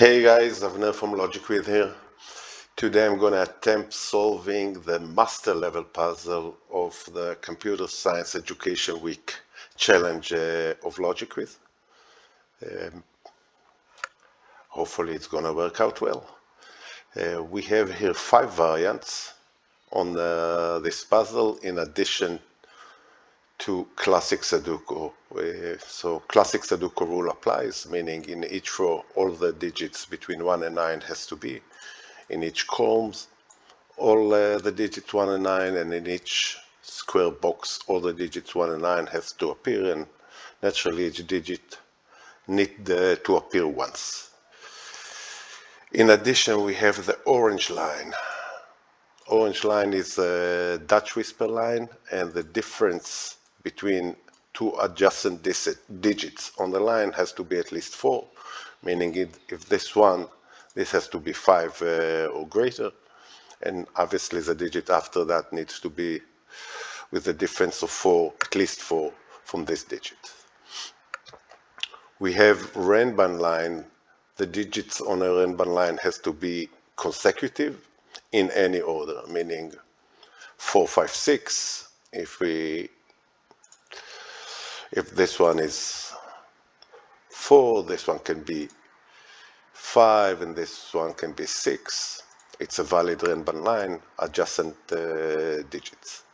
Hey guys, Avner from Logic Wiz here. Today I'm going to attempt solving the master level puzzle of the Computer Science Education Week challenge of Logic Wiz. Hopefully it's going to work out well. We have here 5 variants on this puzzle in addition to classic Sudoku. So classic Sudoku rule applies, meaning in each row all the digits between 1 and 9 has to be. In each column all the digits 1 and 9, and in each square box all the digits 1 and 9 has to appear, and naturally each digit need to appear once. In addition, we have the orange line. Orange line is a Dutch whisper line, and the difference between two adjacent digits on the line has to be at least 4, meaning if this has to be 5 or greater, and obviously the digit after that needs to be with a difference of 4, at least 4 from this digit. We have Renban line. The digits on a Renban line has to be consecutive in any order, meaning 4, 5, 6. If this one is 4, this one can be 5, and this one can be 6. It's a valid Renban line, adjacent digits.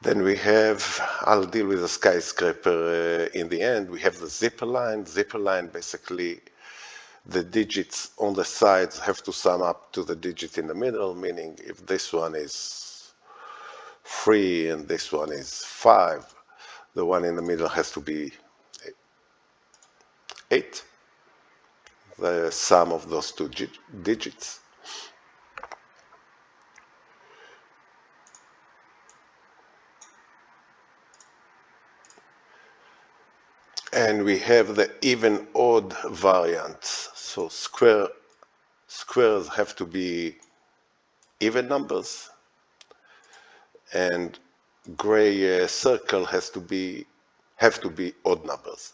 Then we have, I'll deal with the skyscraper in the end. We have the zipper line. Zipper line, basically, the digits on the sides have to sum up to the digit in the middle, meaning if this one is 3 and this one is 5, the one in the middle has to be 8, the sum of those two digits. And we have the even odd variant. So squares have to be even numbers, and gray circle have to be odd numbers.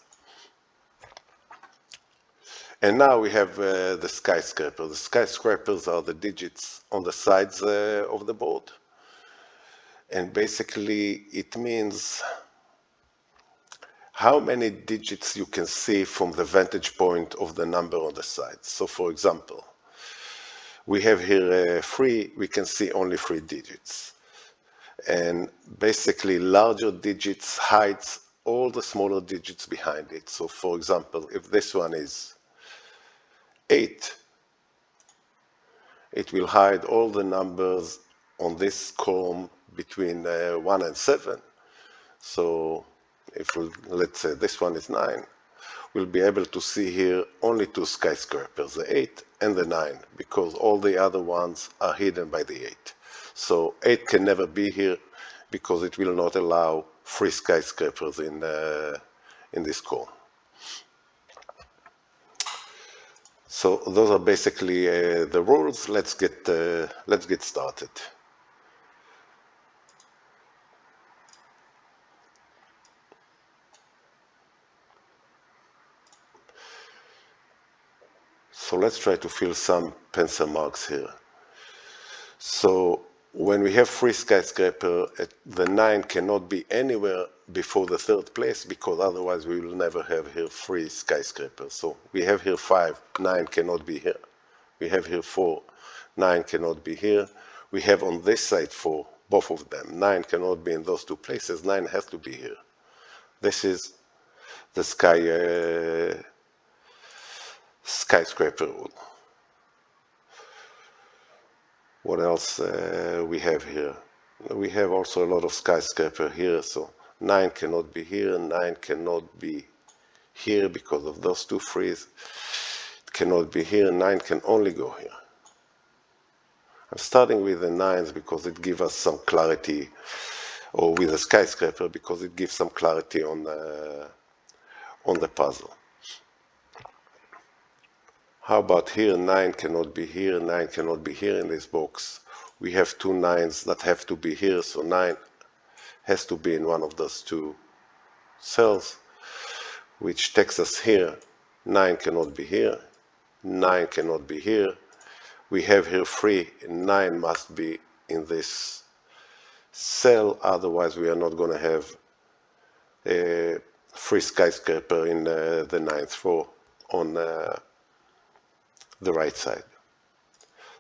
And now we have the skyscraper. The skyscrapers are the digits on the sides of the board. And basically it means how many digits you can see from the vantage point of the number on the sides. So for example, we have here 3, we can see only 3 digits. And basically larger digits hides all the smaller digits behind it. So for example, if this one is 8, it will hide all the numbers on this column between 1 and 7. So if let's say this one is 9, we'll be able to see here only 2 skyscrapers, the 8 and the 9, because all the other ones are hidden by the 8. So 8 can never be here because it will not allow 3 skyscrapers in this column. So those are basically the rules. Let's get started. So let's try to fill some pencil marks here. So when we have 3 skyscraper, the 9 cannot be anywhere before the 3rd place, because otherwise we will never have here 3 skyscrapers. So we have here 5, 9 cannot be here. We have here 4, 9 cannot be here. We have on this side 4, both of them. 9 cannot be in those 2 places, 9 has to be here. This is the skyscraper rule. What else we have here? We have also a lot of skyscraper here, so 9 cannot be here, 9 cannot be here because of those 2 3s. It cannot be here, 9 can only go here. I'm starting with the 9s because it gives us some clarity, or with the skyscraper because it gives some clarity on the puzzle. How about here? 9 cannot be here, 9 cannot be here in this box. We have 2 9s that have to be here, so 9 has to be in one of those 2 cells, which takes us here. 9 cannot be here, 9 cannot be here. We have here 3, 9 must be in this cell, otherwise we are not going to have a free skyscraper in the 9th row on the right side.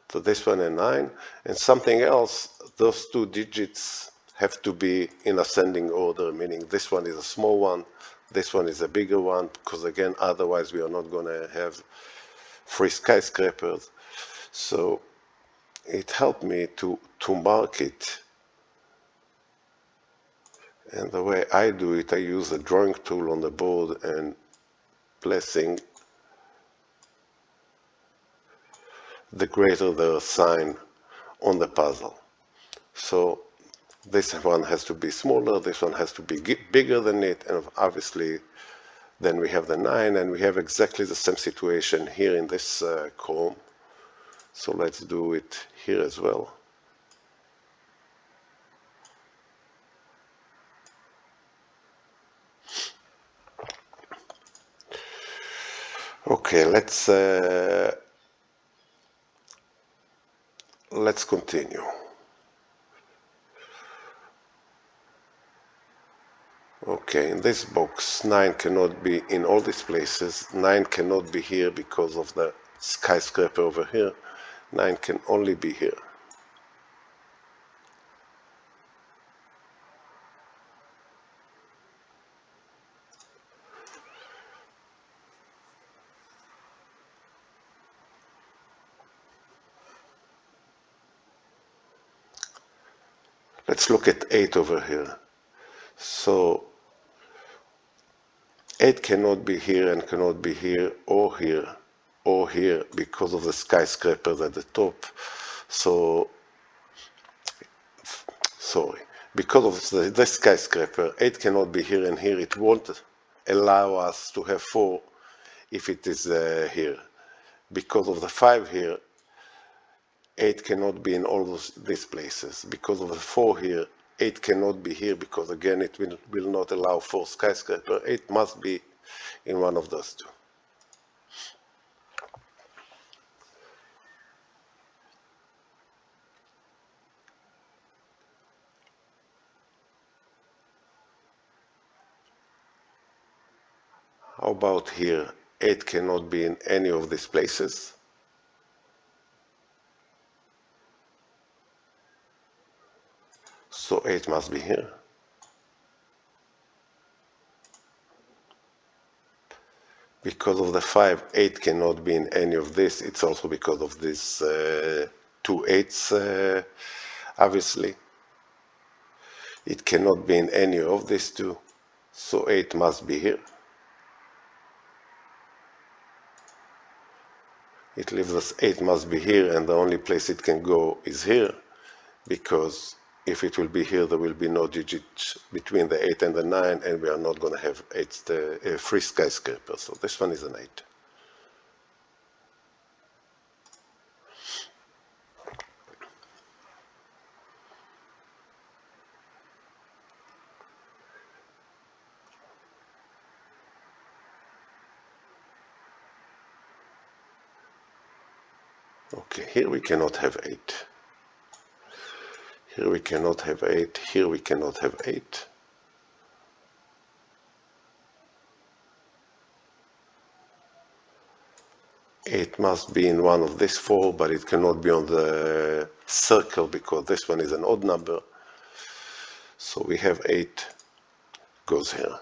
So this one and 9, and something else, those two digits have to be in ascending order, meaning this one is a small one, this one is a bigger one, because again, otherwise we are not going to have free skyscrapers. So it helped me to mark it. And the way I do it, I use a drawing tool on the board and placing the greater the sign on the puzzle. So this one has to be smaller, this one has to be bigger than it, and obviously then we have the 9, and we have exactly the same situation here in this column. So let's do it here as well. Okay, let's continue. Okay, in this box, 9 cannot be in all these places. 9 cannot be here because of the skyscraper over here. 9 can only be here. Let's look at 8 over here. So 8 cannot be here and cannot be here or here or here because of the skyscrapers at the top. So, sorry, because of the skyscraper, 8 cannot be here and here. It won't allow us to have 4 if it is here. Because of the 5 here, 8 cannot be in all these places. Because of the 4 here, 8 cannot be here because again it will not allow 4 skyscraper. 8 must be in one of those two. How about here? 8 cannot be in any of these places. So 8 must be here. Because of the 5, 8 cannot be in any of this. It's also because of these 2 8s, obviously. It cannot be in any of these two. So 8 must be here. It leaves us 8 must be here, and the only place it can go is here, because if it will be here, there will be no digit between the 8 and the 9, and we are not going to have 8 free skyscraper. So this one is an 8. Okay, here we cannot have 8. Here we cannot have 8. Here we cannot have 8. It must be in one of these 4, but it cannot be on the circle because this one is an odd number. So we have 8 goes here.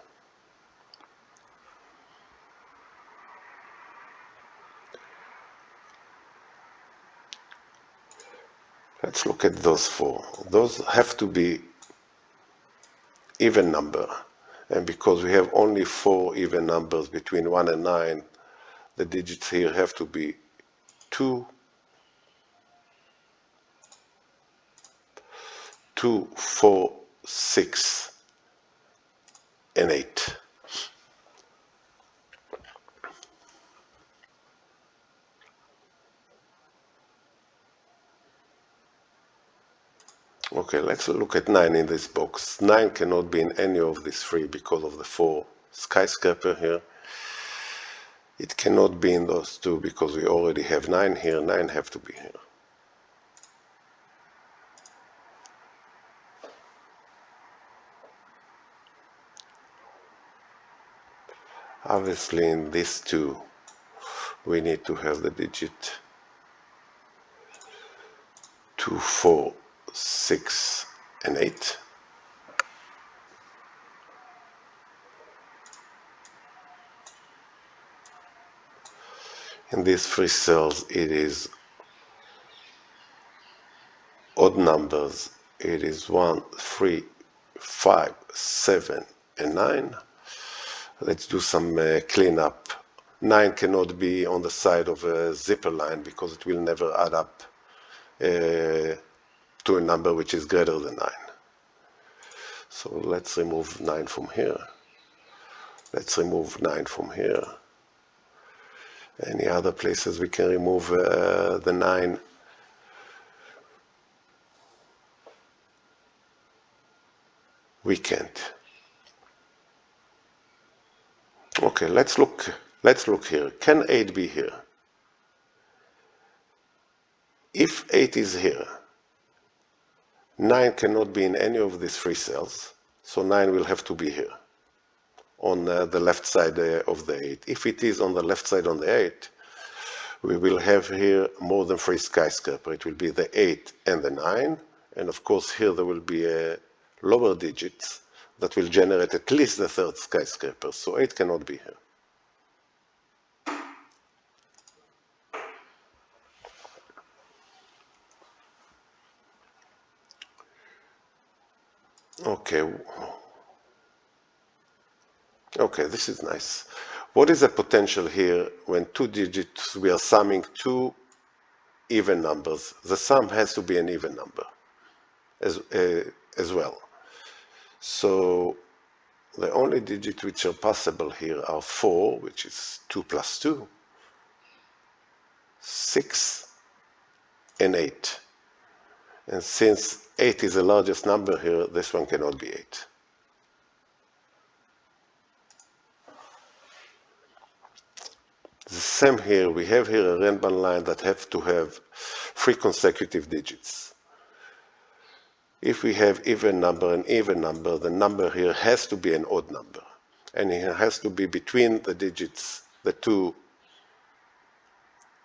Let's look at those 4. Those have to be even number. And because we have only 4 even numbers between 1 and 9, the digits here have to be 2, 2, 4, 6, and 8. Okay, let's look at 9 in this box. 9 cannot be in any of these 3 because of the 4 skyscraper here. It cannot be in those two because we already have 9 here. 9 have to be here. Obviously in these two we need to have the digit 2, 4, 6 and 8. In these 3 cells it is odd numbers. It is 1, 3, 5, 7 and 9. Let's do some cleanup. 9 cannot be on the side of a zipper line because it will never add up to a number which is greater than 9. So let's remove 9 from here. Let's remove 9 from here. Any other places we can remove the 9? We can't. Okay, let's look here. Can 8 be here? If 8 is here, 9 cannot be in any of these 3 cells, so 9 will have to be here on the left side of the 8. If it is on the left side on the 8, we will have here more than 3 skyscraper. It will be the 8 and the 9, and of course here there will be lower digits that will generate at least the 3rd skyscraper, so 8 cannot be here. Okay, this is nice. What is the potential here when 2 digits, we are summing 2 even numbers? The sum has to be an even number as well. So the only digits which are possible here are 4, which is 2 plus 2, 6, and 8. And since 8 is the largest number here, this one cannot be 8. The same here, we have here a Renban line that have to have 3 consecutive digits. If we have even number and even number, the number here has to be an odd number. And it has to be between the digits, the 2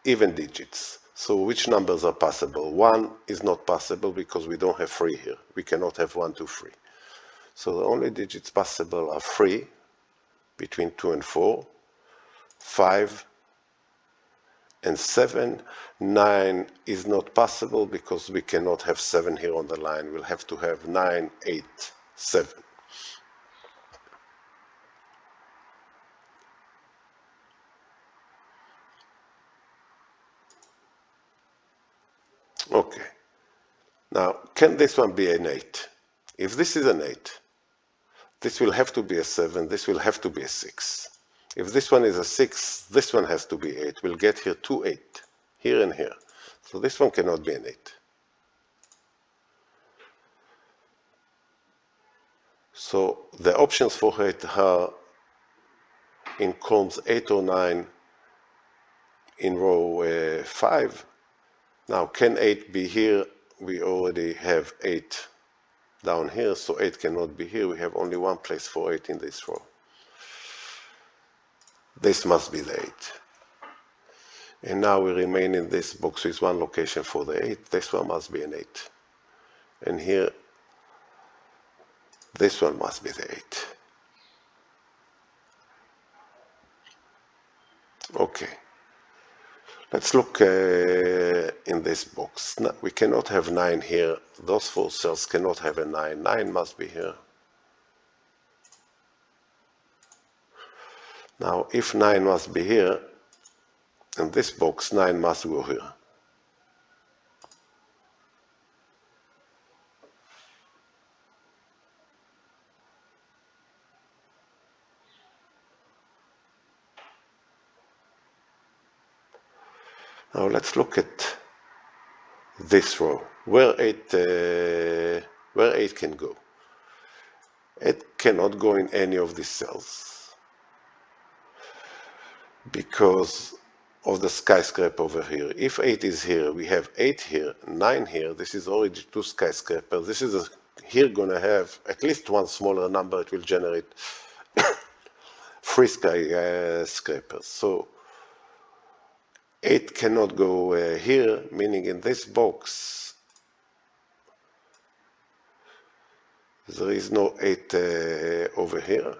even digits. So which numbers are possible? 1 is not possible because we don't have 3 here. We cannot have 1, 2, 3. So the only digits possible are 3, between 2 and 4, 5, and 7. 9 is not possible because we cannot have 7 here on the line. We'll have to have 9, 8, 7. Okay. Now, can this one be an 8? If this is an 8, this will have to be a 7, this will have to be a 6. If this one is a 6, this one has to be 8. We'll get here 2, 8, here and here. So this one cannot be an 8. So the options for it are in columns 8 or 9 in row 5. Now, can 8 be here? We already have 8 down here, so 8 cannot be here. We have only one place for 8 in this row. This must be the 8. And now we remain in this box with one location for the 8. This one must be an 8. And here, this one must be the 8. Okay. Let's look in this box. We cannot have 9 here. Those 4 cells cannot have a 9. 9 must be here. Now, if 9 must be here, in this box, 9 must go here. Now, let's look at this row, where 8 can go. It cannot go in any of these cells. because of the skyscraper over here. If 8 is here, we have 8 here, 9 here. This is already 2 skyscrapers. This is here gonna have at least one smaller number. It will generate 3 skyscrapers. So 8 cannot go here, meaning in this box there is no 8 over here.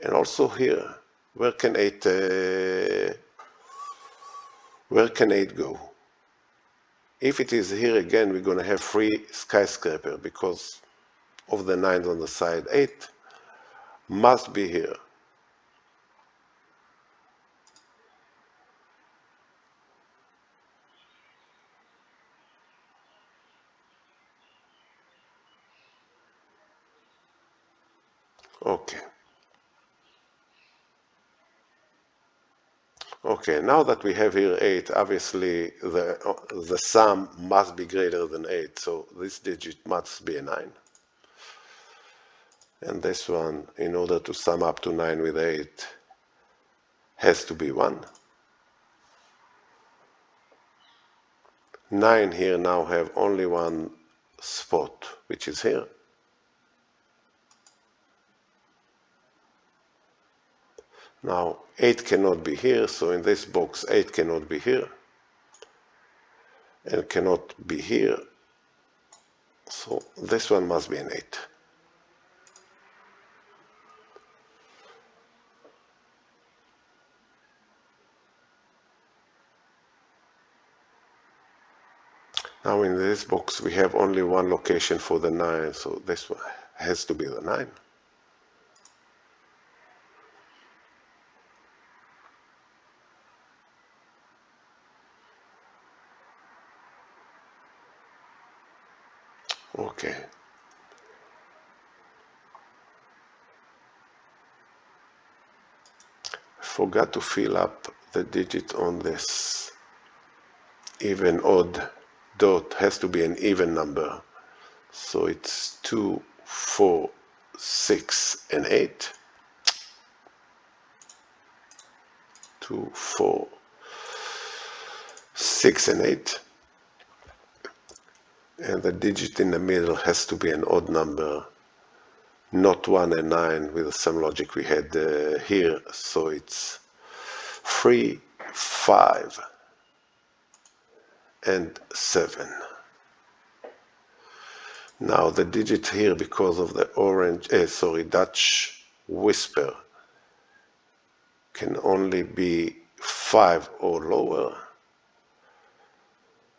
And also here, where can 8 go? If it is here again, we're going to have 3 skyscraper because of the 9s on the side. 8 must be here. Okay. Okay, now that we have here 8, obviously the sum must be greater than 8, so this digit must be a 9. And this one, in order to sum up to 9 with 8, has to be 1. 9 here now have only one spot, which is here. Now 8 cannot be here, so in this box 8 cannot be here and cannot be here, so this one must be an 8. Now in this box we have only one location for the 9, so this one has to be the 9. Okay. Forgot to fill up the digit on this even odd dot. Has to be an even number, so it's 2, 4, 6 and 8. 2, 4, 6 and 8, and the digit in the middle has to be an odd number, not 1 and 9 with the same logic we had here, so it's 3, 5 and 7. Now the digit here, because of the Dutch whisper, can only be 5 or lower.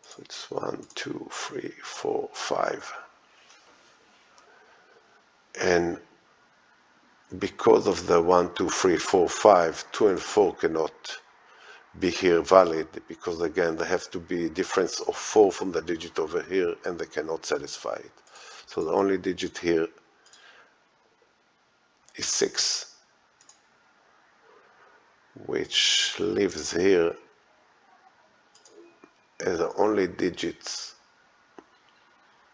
So it's 1, 2, 3, 4, 5. And because of the 1, 2, 3, 4, 5, 2 and 4 cannot be here valid, because again there has to be a difference of 4 from the digit over here, and they cannot satisfy it. So the only digit here is 6, which leaves here as the only digits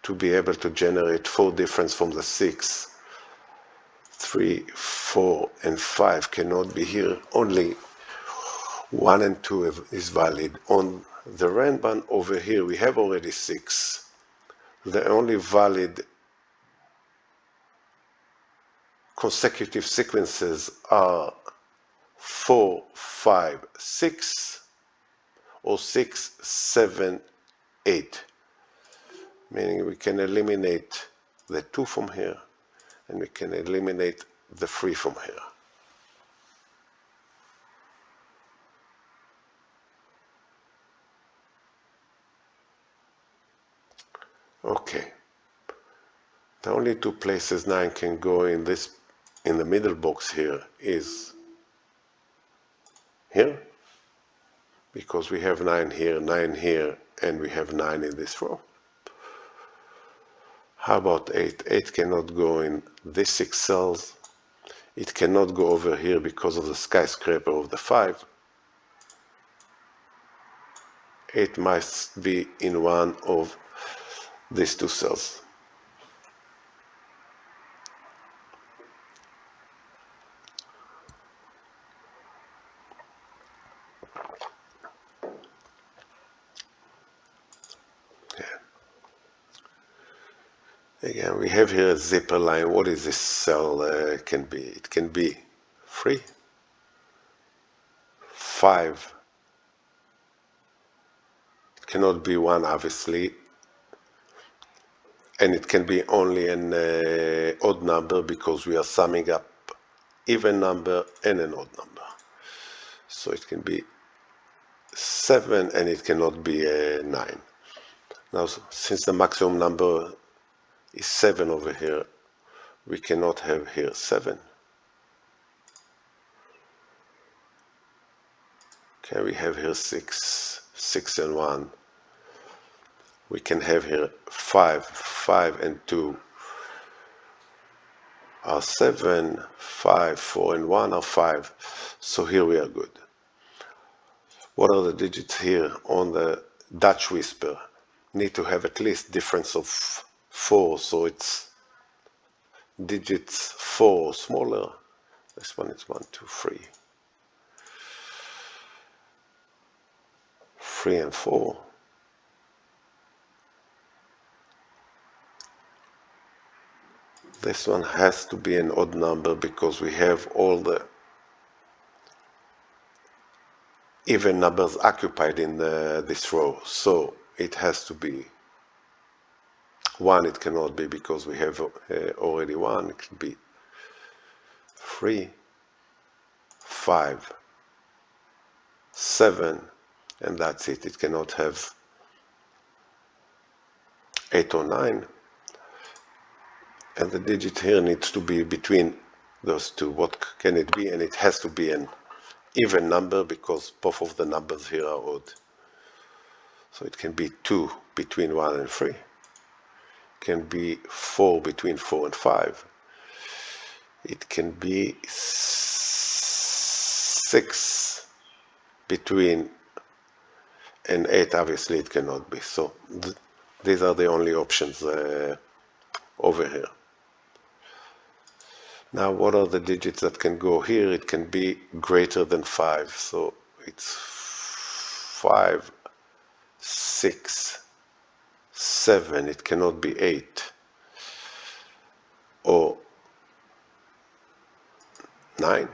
to be able to generate 4 difference from the 6. 3, 4 and 5 cannot be here. Only 1 and 2 is valid. On the Renban over here we have already 6. The only valid consecutive sequences are 4, 5, 6 or 6, 7, 8. Meaning we can eliminate the 2 from here and we can eliminate the 3 from here. Okay. The only 2 places 9 can go in the middle box here is here, because we have 9 here, and we have 9 in this row. How about 8? 8 cannot go in these 6 cells. It cannot go over here because of the skyscraper of the 5. 8 must be in one of these 2 cells. Again, we have here a zipper line. What is this cell can be? It can be 3, 5. It cannot be 1, obviously. And it can be only an odd number because we are summing up even number and an odd number. So it can be 7 and it cannot be 9. Now, since the maximum number is 7 over here, we cannot have here 7. Okay, we have here 6, 6 and 1. We can have here 5, 5 and 2 are 7, 5, 4 and 1 are 5. So here we are good. What are the digits here on the Dutch Whisper? Need to have at least difference of 4, so it's digits 4 smaller. This one is 1, 2, 3. 3 and 4. This one has to be an odd number because we have all the even numbers occupied in this row. So it has to be 1. It cannot be because we have already 1. It can be 3, 5, 7, and that's it. It cannot have 8 or 9. And the digit here needs to be between those two. What can it be? And it has to be an even number because both of the numbers here are odd. So it can be 2 between 1 and 3. It can be 4 between 4 and 5. It can be 6 between and 8. Obviously it cannot be. So these are the only options over here. Now, what are the digits that can go here? It can be greater than 5. So it's 5, 6, 7. It cannot be 8 or 9.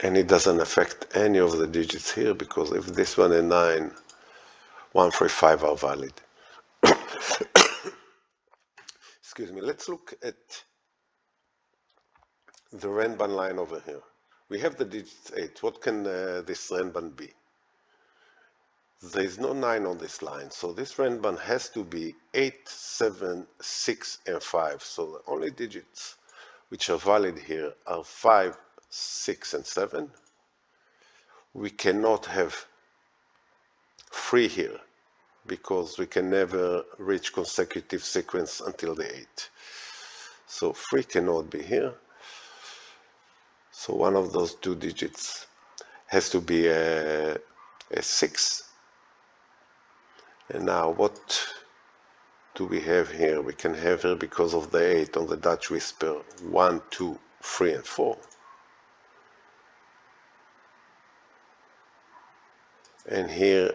And it doesn't affect any of the digits here because if this one and 9, 1, 3, 5 are valid. Excuse me. Let's look at the Renban line over here. We have the digits 8. What can this Renban be? There is no 9 on this line, so this Renban has to be 8, 7, 6, and 5. So the only digits which are valid here are 5, 6, and 7. We cannot have 3 here because we can never reach consecutive sequence until the 8. So 3 cannot be here. So one of those two digits has to be a 6. And now what do we have here? We can have here, because of the 8 on the Dutch Whisper, 1, 2, 3, and 4. And here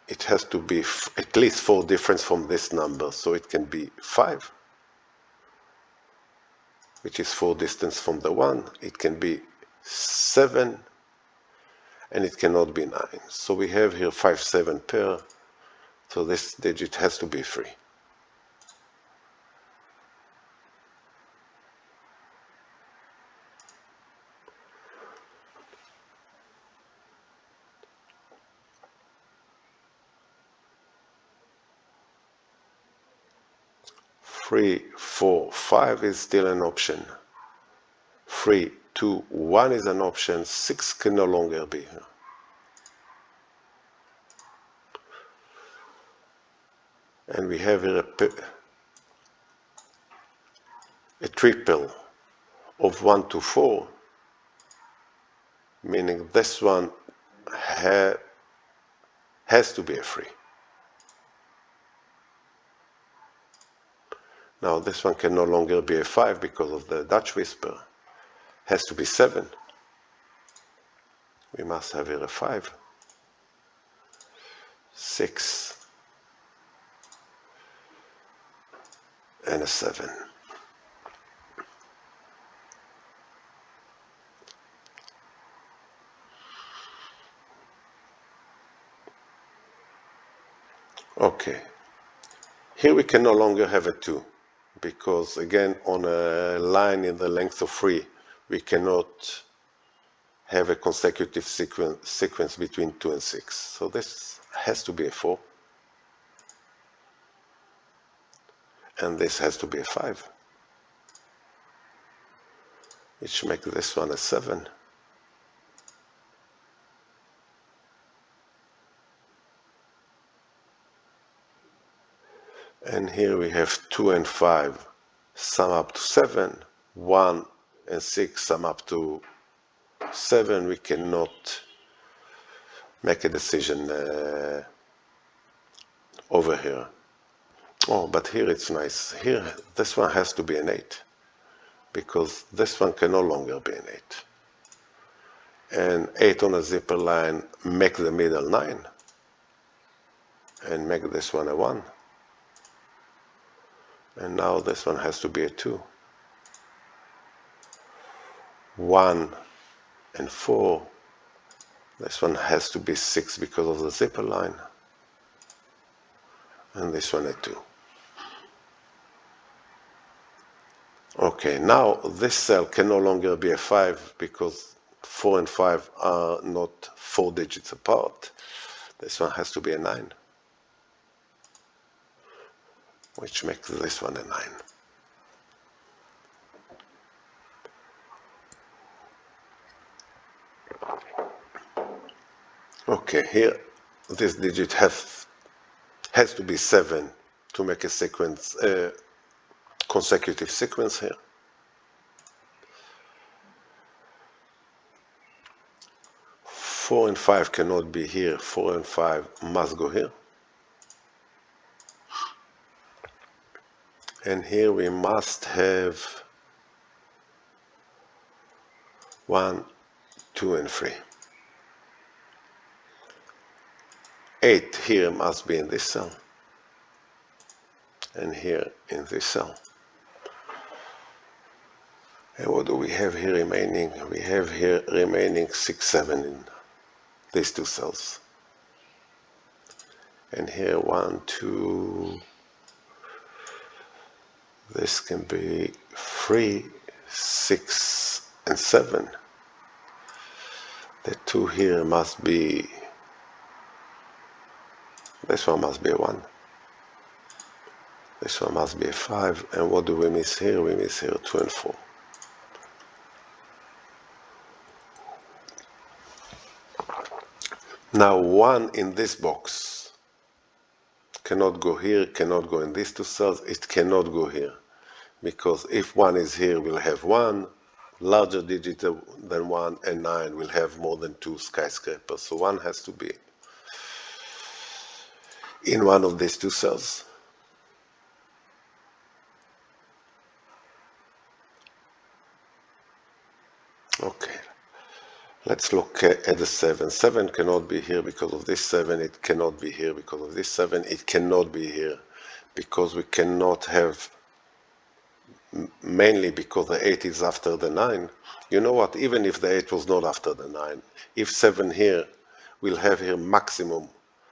it has to be at least 4 difference from this number, so it can be 5, which is 4 distance from the 1. It can be 7, and it cannot be 9. So we have here 5, 7 pair, so this digit has to be 3. Three, 4, 5 is still an option. 3, 2, 1 is an option. 6 can no longer be here. And we have here a triple of 1 to 4, meaning this one has to be a 3. Now this one can no longer be a 5 because of the Dutch Whisper. Has to be 7. we must have here a 5, 6, and a 7. Okay, here we can no longer have a 2, because again on a line in the length of 3 we cannot have a consecutive sequence between 2 and 6. So this has to be a 4, and this has to be a 5, which makes this one a 7. And here we have 2 and 5 sum up to 7, 1 and 6 sum up to 7. We cannot make a decision over here. Oh, but here it's nice. Here, this one has to be an 8, because this one can no longer be an 8. And 8 on a zipper line make the middle 9, and make this one a 1. And now this one has to be a 2. 1 and 4. This one has to be 6 because of the zipper line. And this one a 2. Okay, now this cell can no longer be a 5 because 4 and 5 are not 4 digits apart. This one has to be a 9, which makes this one a 9. Okay, here this digit has to be 7 to make a sequence, consecutive sequence here. 4 and 5 cannot be here. 4 and 5 must go here. And here we must have 1, 2, and 3. 8 here must be in this cell, and here in this cell. And what do we have here remaining? We have here remaining 6, 7 in these two cells. And here 1, 2, this can be 3, 6, and 7. The 2 here must be, this one must be a 1. This one must be a 5. And what do we miss here? We miss here 2 and 4. Now 1 in this box cannot go here, cannot go in these two cells, it cannot go here. Because if 1 is here, we'll have 1, larger digit than 1, and 9 will have more than 2 skyscrapers. So 1 has to be in one of these two cells. Okay, let's look at the 7. 7 cannot be here because of this 7, it cannot be here because of this 7, it cannot be here because we cannot have, mainly because the 8 is after the 9. You know what, even if the 8 was not after the 9, if 7 here, we'll have here maximum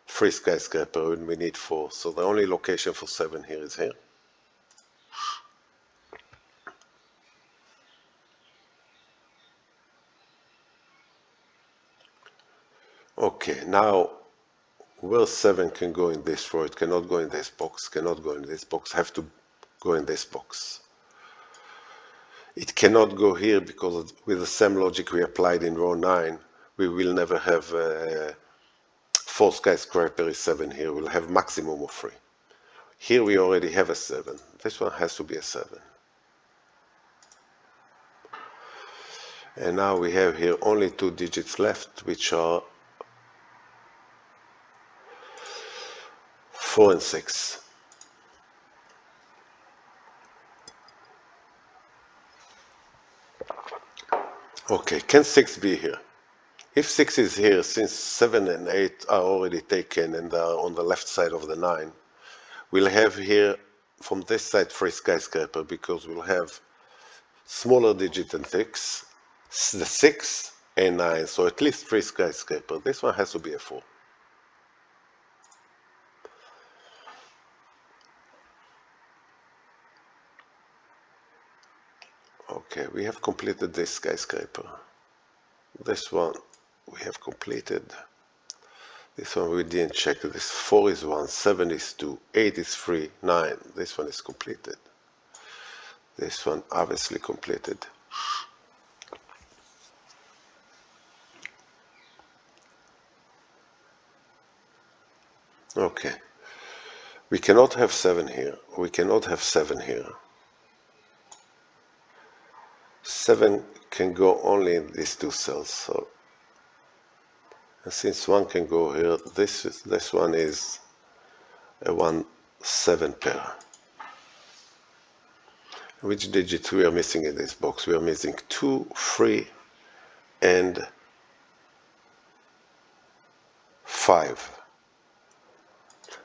3 skyscraper when we need 4. So the only location for 7 here is here. Okay, now where 7 can go in this row, it cannot go in this box, cannot go in this box, have to go in this box. It cannot go here because with the same logic we applied in row 9, we will never have 4 skyscraper is 7 here, we'll have maximum of 3. Here we already have a 7, this one has to be a 7. And now we have here only 2 digits left, which are 4 and 6. Okay, can 6 be here? If 6 is here, since 7 and 8 are already taken and are on the left side of the 9, we'll have here from this side 3 skyscraper, because we'll have smaller digit than 6, the 6 and 9, so at least 3 skyscraper. This one has to be a 4. Okay, we have completed this skyscraper. This one we have completed. This one we didn't check. This 4 is 1, 7 is 2, 8 is 3, 9. This one is completed. This one obviously completed. Okay. We cannot have 7 here. We cannot have 7 here. 7 can go only in these 2 cells. So, and since 1 can go here, this one is a 1-7 pair. Which digits we are missing in this box? We are missing 2, 3, and 5.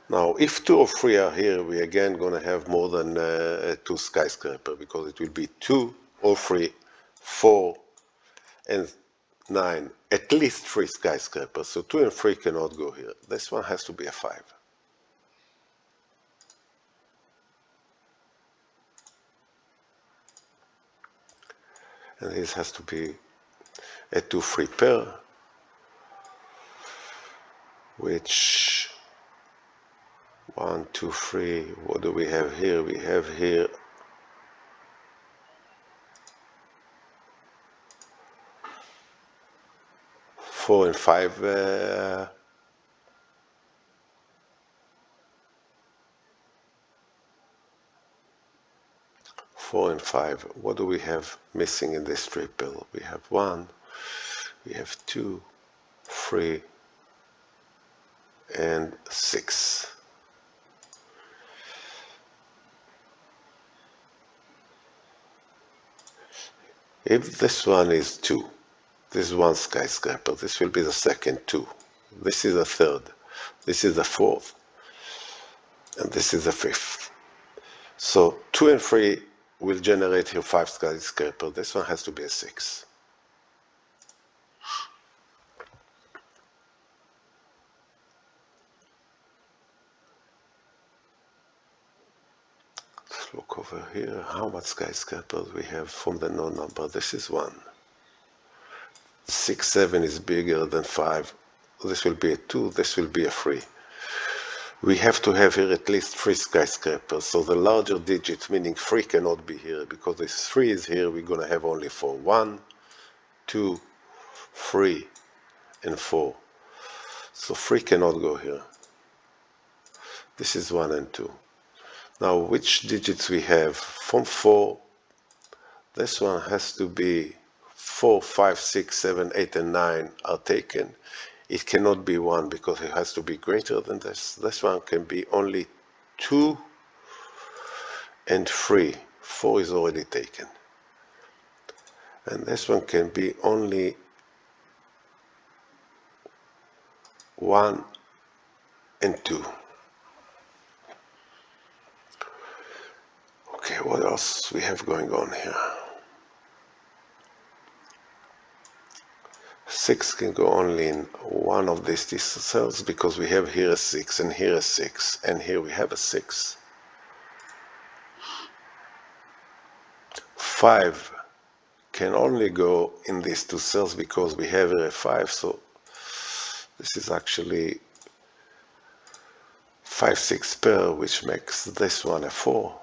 Now, if 2 or 3 are here, we again going to have more than 2 skyscraper, because it will be 2 or 3, 4, and 9. At least 3 skyscrapers. So 2 and 3 cannot go here. This one has to be a 5. And this has to be a 2-3 pair, which 1, 2, 3, what do we have here? We have here four and 5 4 and 5. What do we have missing in this triple? We have 1, we have 2, 3, and 6. If this one is 2, this is 1 skyscraper, this will be the second 2. This is the third, this is the fourth, and this is the fifth. So 2 and 3 will generate here 5 skyscraper. This one has to be a 6. Let's look over here. How much skyscrapers we have from the known number? This is 1. 6, 7 is bigger than 5. This will be a 2. This will be a 3. We have to have here at least 3 skyscrapers. So the larger digit, meaning 3, cannot be here, because if 3 is here, we're going to have only 4. 1, 2, 3, and 4. So 3 cannot go here. This is 1 and 2. Now, which digits we have? From 4, this one has to be 4, 5, 6, 7, 8, and 9 are taken. It cannot be 1 because it has to be greater than this. This one can be only 2 and 3. 4 is already taken. And this one can be only 1 and 2. Okay, what else we have going on here? 6 can go only in one of these cells, because we have here a 6 and here a 6 and here we have a 6. 5 can only go in these 2 cells because we have here a 5, so this is actually 5, 6 pair, which makes this one a 4.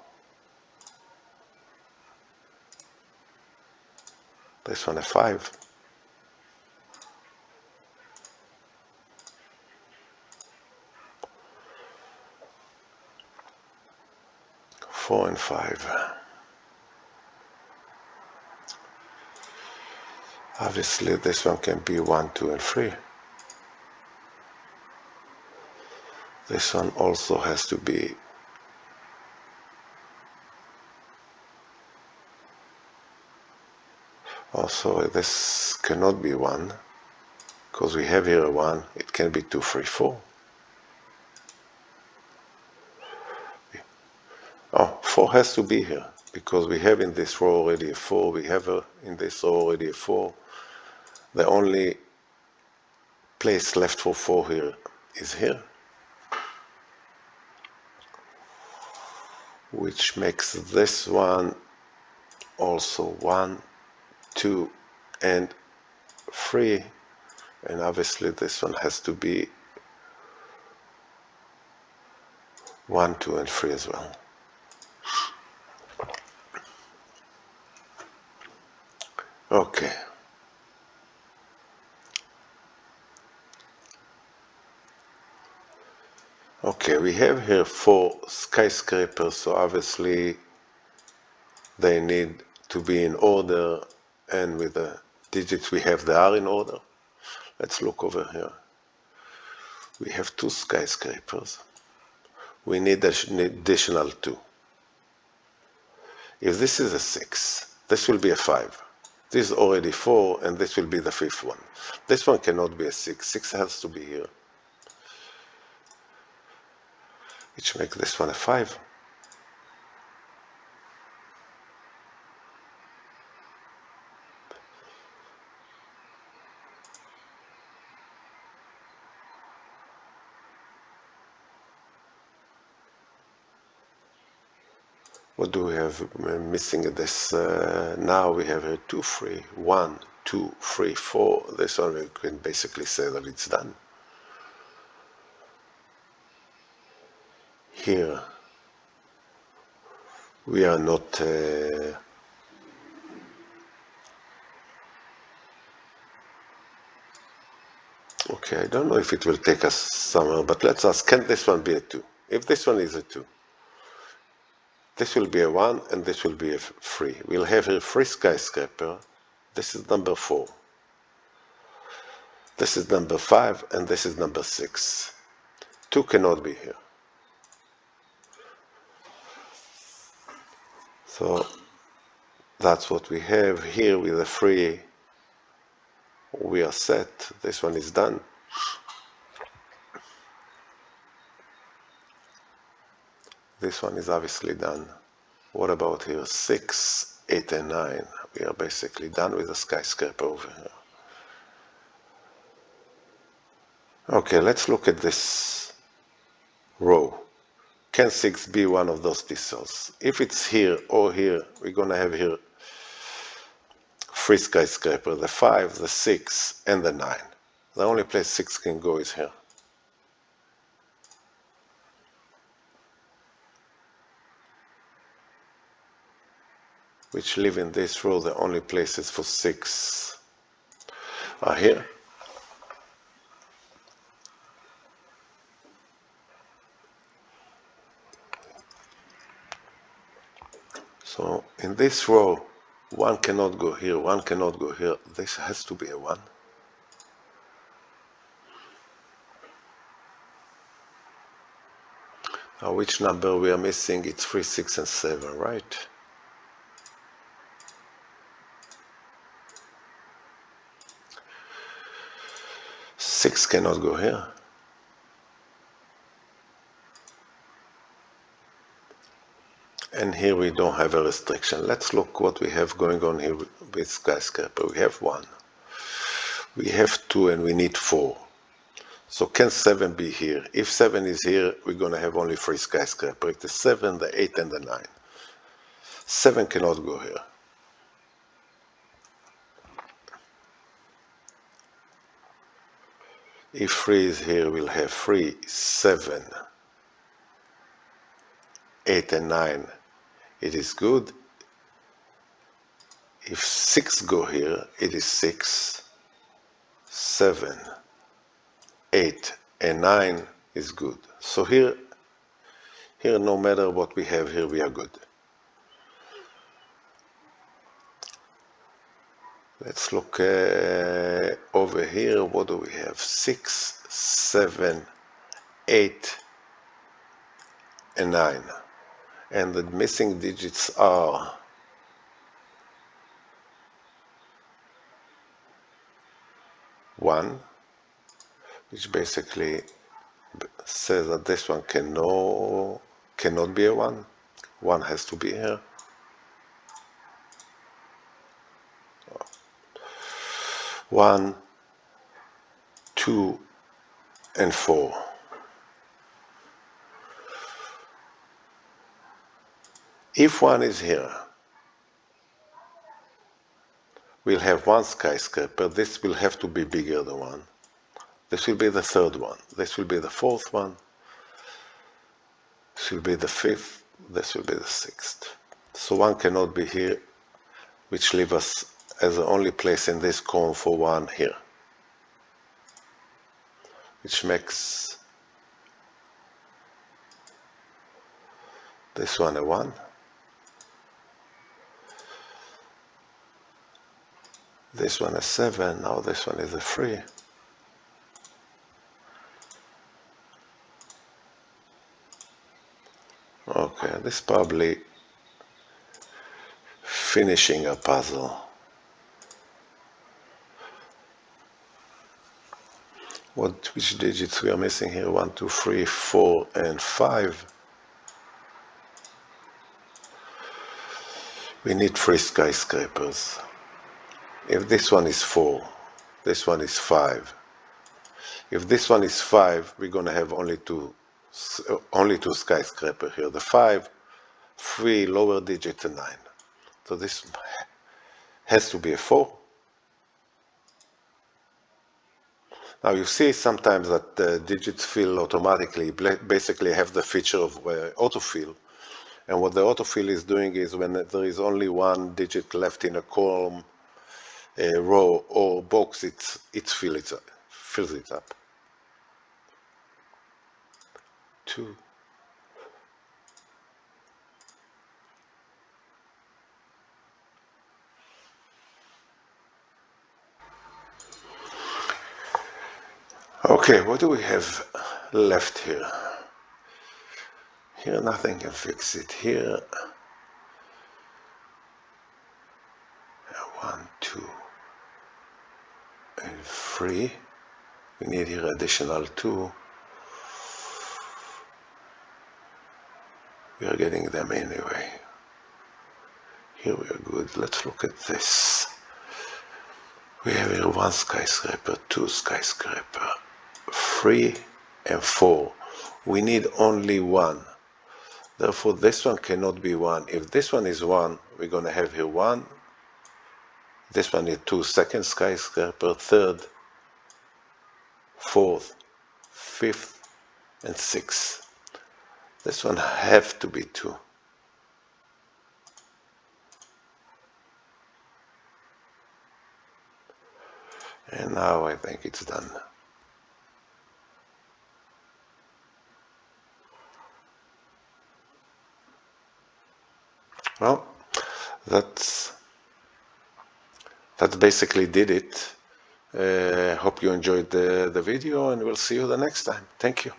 This one a 5. 4 and 5. Obviously, this one can be 1, 2, and 3. This one also has to be also, this cannot be 1. because we have here a 1, it can be 2, 3, 4. Oh, 4 has to be here, because we have in this row already a 4, we have in this row already a 4. The only place left for 4 here is here, which makes this one also 1, 2, and 3, and obviously this one has to be 1, 2, and 3 as well. Okay. Okay, we have here 4 skyscrapers, so obviously they need to be in order, and with the digits we have, they are in order. Let's look over here. We have 2 skyscrapers. We need an additional 2. If this is a 6, this will be a 5. This is already 4, and this will be the 5th one. This one cannot be a 6. 6 has to be here, which makes this one a 5. What do we have missing in this? Now we have a 2, 3, 1, 2, 3, 4. This one we can basically say that it's done. Here we are not okay, I don't know if it will take us somewhere, but let's ask, can this one be a 2? If this one is a 2, this will be a 1, and this will be a 3. We'll have here 3 skyscraper. This is number 4. This is number 5, and this is number 6. 2 cannot be here. So that's what we have here with the 3. We are set. This one is done. This one is obviously done. What about here? 6, 8, and 9. We are basically done with the skyscraper over here. Okay, let's look at this row. Can 6 be one of those pixels? If it's here or here, we're going to have here 3 skyscraper, the 5, the 6, and the 9. The only place 6 can go is here. Which live in this row, the only places for 6 are here. So in this row, 1 cannot go here, 1 cannot go here. This has to be a 1. Now which number we are missing? It's 3, 6, and 7, right? Six cannot go here. And here we don't have a restriction. Let's look what we have going on here with Skyscraper. We have 1. We have 2, and we need 4. So can 7 be here? If 7 is here, we're going to have only 3 Skyscraper. It is 7, the 8, and the 9. 7 cannot go here. If 3 is here, we'll have 3, 7, 8, and 9. It is good. If 6 go here, it is 6, 7, 8, and 9 is good. So here no matter what we have here, we are good. Let's look over here. What do we have? 6, 7, 8, and 9. And the missing digits are 1, which basically says that this one cannot be a 1. 1 has to be here. 1, 2, and 4. If 1 is here, we'll have 1 skyscraper. This will have to be bigger than 1. This will be the 3rd one. This will be the 4th one. This will be the 5th. This will be the 6th. So 1 cannot be here, which leaves us as the only place in this column for 1 here, which makes this one a 1. This one a 7. Now this one is a 3. Okay, this is probably finishing a puzzle. Which digits we are missing here? 1, 2, 3, 4, and 5. We need 3 skyscrapers. If this one is 4, this one is 5. If this one is 5, we're going to have only two skyscrapers here. The 5, 3 lower digit, and 9. So this has to be a 4. Now you see sometimes that the digits fill automatically, basically have the feature of autofill. And what the autofill is doing is when there is only 1 digit left in a column, a row or box, it fills it up. 2. Okay, what do we have left here? Here nothing can fix it. Here 1, 2, and 3. We need here additional 2. We are getting them anyway. Here we are good. Let's look at this. We have here 1 skyscraper, 2 skyscraper, 3 and 4. We need only 1. Therefore, this one cannot be 1. If this one is 1, we're going to have here 1. This one is 2, second skyscraper, 3rd, 4th, 5th, and 6th. This one have to be 2. And now I think it's done. Well, that basically did it. Hope you enjoyed the video, and we'll see you the next time. Thank you.